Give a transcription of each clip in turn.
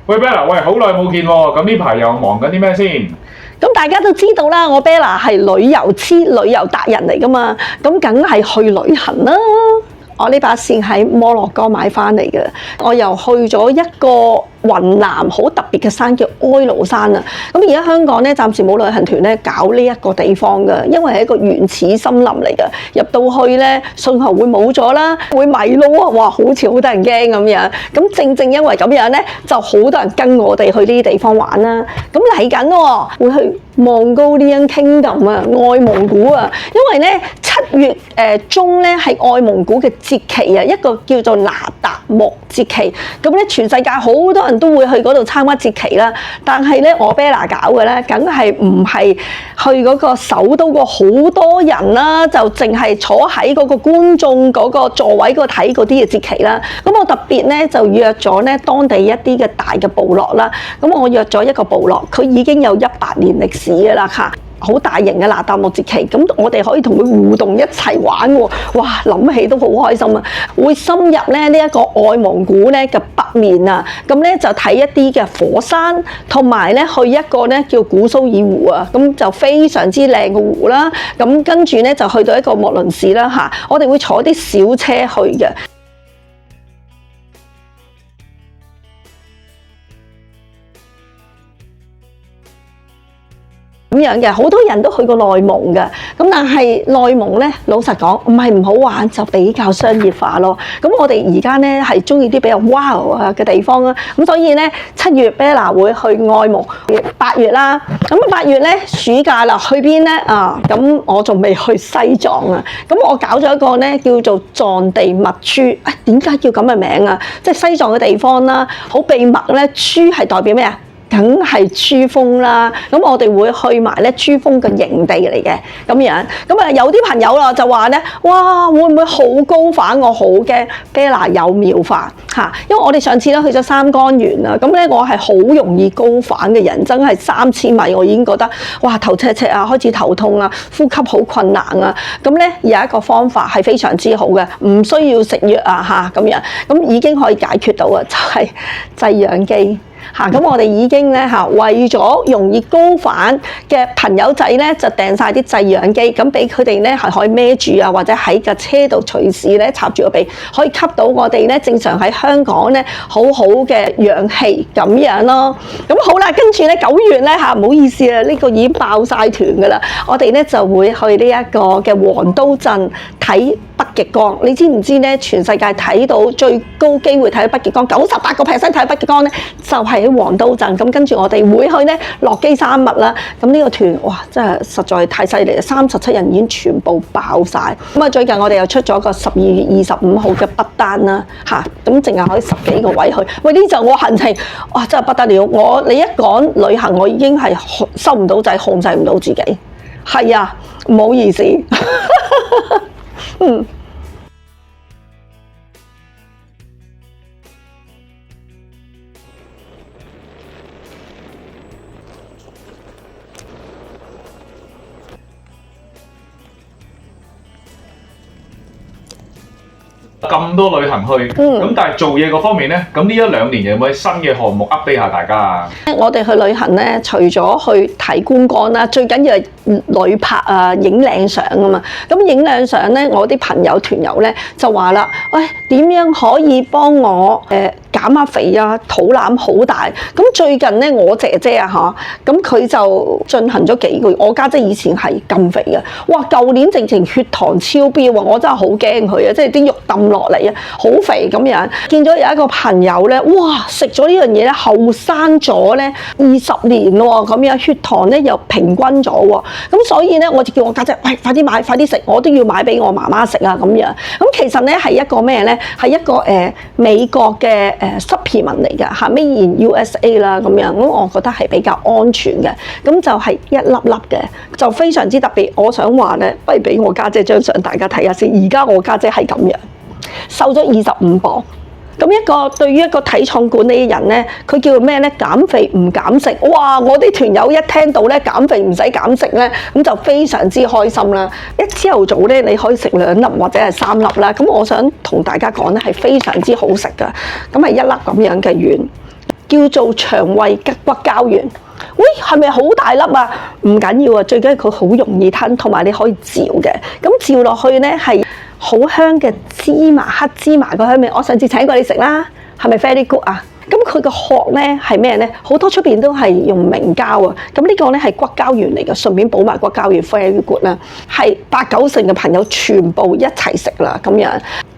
喂 Bella，喂，好耐冇見喎，咁呢排又忙緊啲咩先？咁大家都知道啦，我 Bella 係旅遊旅遊達人嚟噶嘛，咁梗係去旅行啦。我呢把線喺摩洛哥買翻嚟嘅，我又去咗一個雲南好特別嘅山叫哀牢山啊！咁而家香港咧暫時冇旅行團咧搞呢一個地方嘅，因為係一個原始森林嚟嘅，入到去咧信號會冇咗啦，會迷路啊！哇，好似好得人驚咁樣。咁正因為咁樣咧，就好多人跟我哋去呢啲地方玩啦。咁嚟緊喎，會去 Mongolian Kingdom 啊，外蒙古啊，因為咧7月中咧係外蒙古嘅節期啊，一個叫做那達慕節期。咁咧全世界好多人都會去嗰度參加節期啦，但係咧我 Bella 搞嘅咧，梗係唔係去嗰個首都個好多人啦，就淨係坐喺嗰個觀眾嗰個座位嗰度睇嗰啲嘅節期啦。咁我特別咧就約咗咧當地一啲嘅大嘅部落啦。咁我約咗一個部落，佢已經有100年歷史嘅啦嚇。好大型嘅那達慕節期，咁我哋可以同佢互動一齊玩喎，哇！諗起都好開心啊！會深入咧呢一個外蒙古咧嘅北面啊，咁咧就睇一啲嘅火山，同埋咧去一個咧叫古蘇爾湖啊，咁就非常之靚嘅湖啦。咁跟住咧就去到一個莫倫市啦嚇，我哋會坐啲小車去嘅。咁樣嘅，好多人都去過內蒙嘅，咁但係內蒙咧，老實講唔係唔好玩，就比較商業化咯。咁我哋而家咧係中意啲比較 wow 啊嘅地方啦。咁所以咧7月 Bella 會去外蒙，8月啦。咁8月咧暑假啦，去邊咧啊？咁我仲未去西藏啊。咁我搞咗一個咧叫做藏地密珠。啊，點解叫咁嘅名啊？即係西藏嘅地方啦，好秘密咧。珠係代表咩啊？梗係珠峰啦，咁我哋會去埋咧珠峰嘅營地嚟嘅咁樣，咁啊有啲朋友啦就話咧，哇會唔會好高反？我好驚。Bella 有妙法嚇，因為我哋上次咧去咗三江源啊，咁咧我係好容易高反嘅人，真係3000米我已經覺得哇頭赤赤啊，開始頭痛啊，呼吸好困難啊，咁咧有一個方法係非常之好嘅，唔需要食藥啊嚇咁樣，咁已經可以解決到啊，就係製氧機。咁我哋已經咧為咗容易高反嘅朋友仔咧，就訂晒啲製氧機，咁俾佢哋咧係可以孭住啊，或者喺架車度隨時咧插住個鼻，可以吸到我哋咧正常喺香港咧好好嘅氧氣咁樣咯。咁好啦，跟住咧9月咧唔好意思啊，呢個已經爆晒團噶啦，我哋咧就會去呢一個嘅黃都鎮睇北極光。你知唔知咧？全世界睇到最高機會睇到北極光，98%睇北極光咧就係喺黃都鎮。咁跟住我哋會去咧落基山脈啦。咁呢個團哇真係實在太犀利啦，37人已經全部爆晒。咁啊最近我哋又出咗個12月25號嘅北單啦嚇，咁淨係可以10幾個位去。喂，呢就我行程哇真係不得了，你一講旅行我已經係收唔到掣，控制唔到自己。係啊，唔好意思。嗯。咁多旅行去，咁但係做嘢嗰方面咧，咁呢1-2年有冇啲新嘅項目 update 下大家啊？我哋去旅行咧，除咗去睇觀光啦，最緊要係旅拍啊、影靚相啊嘛。咁影靚相咧，我啲朋友團友咧就話啦，喂，點樣可以幫我減下肥啊？肚腩好大。咁最近咧，我姐姐啊咁佢就進行咗幾個月。我家姐以前係咁肥嘅，哇！舊年直情血糖超標啊！我真係好驚佢啊，即係啲肉抌落嚟啊，好肥咁樣。見咗有一個朋友咧，哇！食咗呢樣嘢咧，後生咗咧20年喎，咁樣血糖咧又平均咗喎。咁所以咧，我就叫我家姐，喂，快啲買，快啲食，我都要買俾我媽媽食啊咁樣。咁其實咧係一個咩咧？係一個美國嘅supplement 嚟嘅嚇，Made in USA 啦咁樣。咁我覺得係比較安全嘅。咁就係一粒粒嘅，就非常之特別。我想話咧，不如俾我家姐張相大家睇下先。而家我家姐係咁樣，瘦咗25磅。咁一個對於一個體重管理人咧，佢叫咩咧？減肥唔減食。哇！我啲團友一聽到咧減肥唔使減食咧，咁就非常之開心啦。一朝頭早咧，你可以食2粒或者係3粒啦。咁我想同大家講咧，係非常之好食噶。咁係一粒咁樣嘅丸。叫做腸胃骨膠原。喂，係咪好大粒啊？唔緊要啊，最緊要佢好容易吞，同埋你可以嚼嘅。咁嚼落去呢係好香嘅芝麻，黑芝麻個香味。我上次請過你食啦，係咪 very good 啊？咁佢個殼呢係咩呢？好多出邊都係用明膠啊。咁呢個呢係骨膠原嚟嘅，順便補埋骨膠原 very good 啦。係8、9成嘅朋友全部一齊食啦，咁樣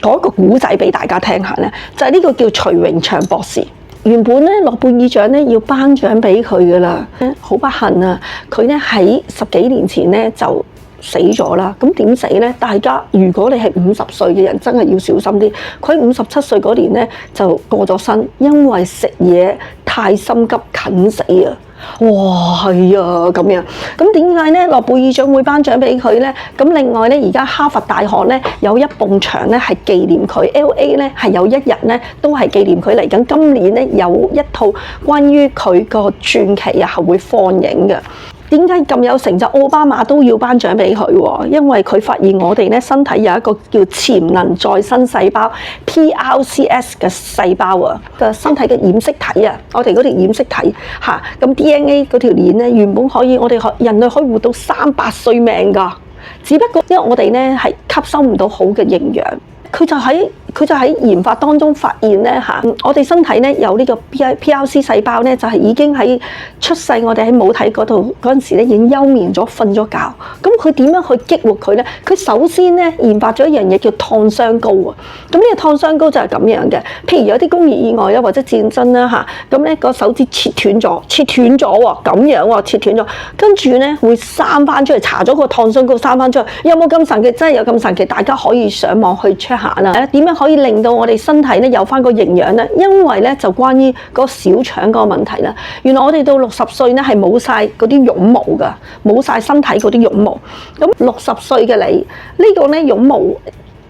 講一個古仔俾大家聽下呢，就係呢個叫徐榮祥博士。原本咧諾貝爾獎咧要頒獎俾佢噶啦，好不幸啊！佢咧喺10幾年前咧就死咗啦。咁點死咧？大家如果你係50歲嘅人，真係要小心啲。佢57歲嗰年咧就過咗身，因為食嘢太心急近死啊！哇，係啊，咁樣。咁點解咧諾貝爾獎會頒獎俾佢咧？咁另外咧，而家哈佛大學咧有一埲牆咧係紀念佢 ，LA 咧係有一日咧都係紀念佢。嚟緊今年咧有一套關於佢個傳奇啊係會放映嘅。點解咁有成就？奧巴馬都要頒獎俾佢喎，因為佢發現我哋咧身體有一個叫潛能再生細胞 PRCS 嘅細胞啊，個身體嘅染色體啊，我哋嗰條染色體嚇，咁 DNA 嗰條鏈咧原本可以我哋人類可以活到300歲命㗎，只不過因為我哋咧係吸收唔到好嘅營養。佢就喺研發當中發現咧嚇，我哋身體咧有呢個 PRC 細胞咧，就係已經喺出世我哋喺母體嗰度嗰陣時咧已經休眠咗、瞓咗覺。咁佢點樣去激活佢咧？佢首先咧研發咗一樣嘢叫燙傷膏啊。咁呢個燙傷膏就係咁樣嘅，譬如有啲工業意外啦或者戰爭啦嚇，咁咧個手指切斷咗喎，咁樣喎切斷咗，跟住咧會生翻出嚟，搽咗個燙傷膏生翻出嚟，有冇咁神奇？真係有咁神奇，大家可以上網去 check 下啦。點樣可以令到我哋身體咧有翻個營養咧？因為咧就關於嗰個小腸嗰個問題啦。原來我哋到60歲咧係冇晒嗰啲絨毛噶，冇晒身體嗰啲絨毛。咁60歲嘅你呢個咧絨毛，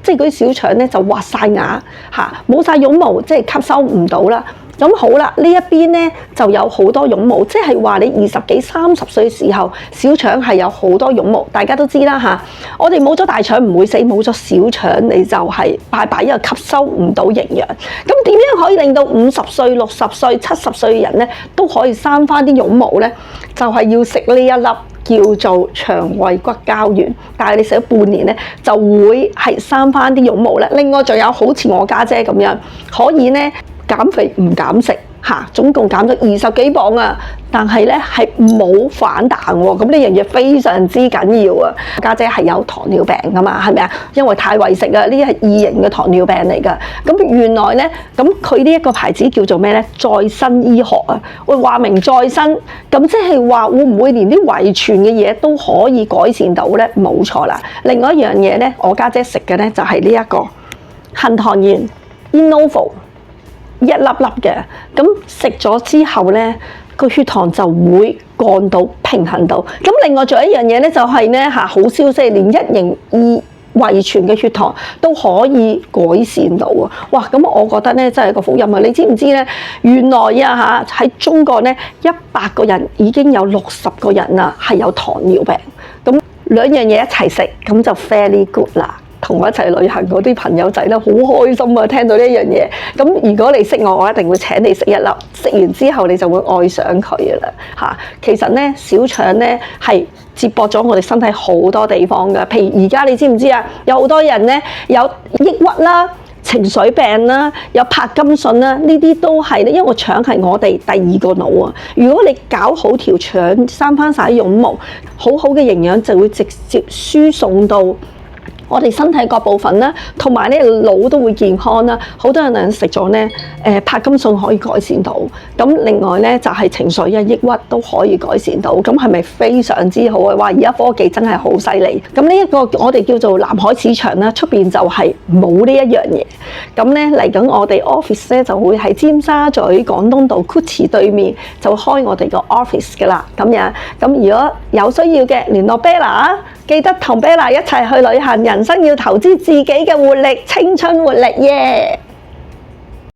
即係嗰啲小腸咧就滑晒牙嚇，冇晒絨毛，即係吸收唔到啦。咁好啦，呢一邊咧就有好多絨毛，即係話你20幾、30歲嘅時候，小腸係有好多絨毛，大家都知啦嚇。我哋冇咗大腸唔會死，冇咗小腸你就係拜拜，因為吸收唔到營養。咁點樣可以令到50歲、60歲、70歲嘅人咧都可以生翻啲絨毛咧？就係要食呢一粒叫做腸胃骨膠原，但係你食咗半年咧就會係生翻啲絨毛咧。另外仲有好似我家姐咁樣，可以咧。減肥唔減食嚇，總共減咗20幾磅啊！但係咧係冇反彈喎，咁呢樣嘢非常之緊要啊！家姐係有糖尿病噶嘛，係咪啊？因為太為食啊，呢啲係2型嘅糖尿病嚟噶。咁原來咧，咁佢呢一個牌子叫做咩咧？再生醫學啊！喂，話明再生，咁即係話會唔會連啲遺傳嘅嘢都可以改善到咧？冇錯啦。另外一樣嘢咧，我家姐食嘅咧就係呢一個杏糖鹽 Innovo。一粒粒嘅，咁食咗之後咧，個血糖就會降到平衡到。咁另外仲有一樣嘢咧，就係咧嚇好消息，連1型2遺傳嘅血糖都可以改善到啊！哇，咁我覺得咧真係個福音啊！你知唔知咧？原來啊嚇喺中國咧，100個人已經有60個人啊係有糖尿病。咁兩樣嘢一齊食，咁就 very good 啦。同我一齊旅行嗰啲朋友仔咧，好開心啊！聽到呢一樣嘢，咁如果你識我，我一定會請你食一粒。食完之後你就會愛上佢噶啦嚇。其實咧，小腸咧係接駁咗我哋身體好多地方噶。譬如而家你知唔知啊？有好多人咧有抑鬱啦、情緒病啦、有柏金遜啦，呢啲都係咧，因為個腸係我哋第2個腦啊。如果你搞好條腸，生翻晒絨毛，好好嘅營養就會直接輸送到我哋身體各部分啦，同埋咧腦都會健康啦。好多人食咗咧，柏金遜可以改善到。咁另外咧就係情緒啊、抑鬱都可以改善到。咁係咪非常之好啊？哇！而家科技真係好犀利。咁呢一個我哋叫做南海市場啦，出邊就係冇呢一樣嘢。咁咧嚟緊我哋 office 咧就會喺尖沙咀廣東道 Gucci 對面就開我哋個 office 㗎啦。咁樣咁如果有需要嘅聯絡 Bella 啊，記得同 Bella 一齊去旅行。人生要投資自己嘅活力、青春活力耶！